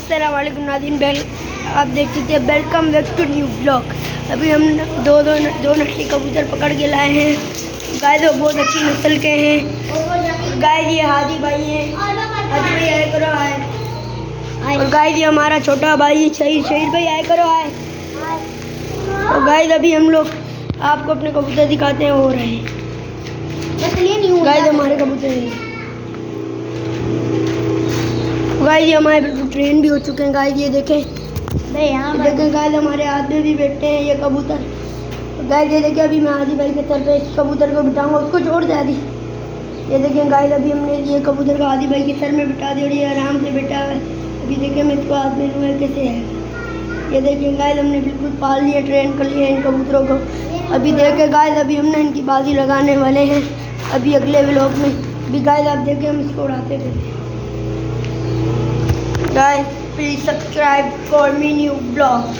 अस्सलाम वालेकुम नाज़रीन, आप देख सकते हैं welcome back to new blog. अभी हम दो नस्ली कबूतर पकड़ के लाए हैं। गाय तो बहुत अच्छी नस्ल के हैं। गाय ये हादी भाई हैं, हादी भाई आए करो आए। और गाय ये हमारा छोटा भाई शहीद भाई आए करो आए। और गाय अभी हम लोग आपको अपने कबूतर दिखाते हैं। हो रहे हैं गाय हमारे कबूतर हैं। गाइस ये हमारे बिल्कुल ट्रेन भी हो चुके हैं। गाइस ये देखें गाइस हमारे हाथ में भी बैठते हैं ये कबूतर। गाइस ये देखें अभी मैं आदि भाई के सर पे इस कबूतर को बिठाऊंगा, उसको छोड़ दे आदि। ये देखें गाइस अभी हमने ये कबूतर को आदि भाई के सर में बिठा दिया और ये आराम से बैठा है। अभी देखें मैं इसको हाथ में लूँ कैसे है। ये देखें गाइस हमने बिल्कुल पाल लिया, ट्रेन कर लिया इन कबूतरों को। अभी देखें गाइस अभी हमने इनकी बाजी लगाने वाले हैं अभी अगले व्लॉग में। अभी गाइस आप देखें हम इसको उड़ाते थे। Guys, please subscribe for me new vlog.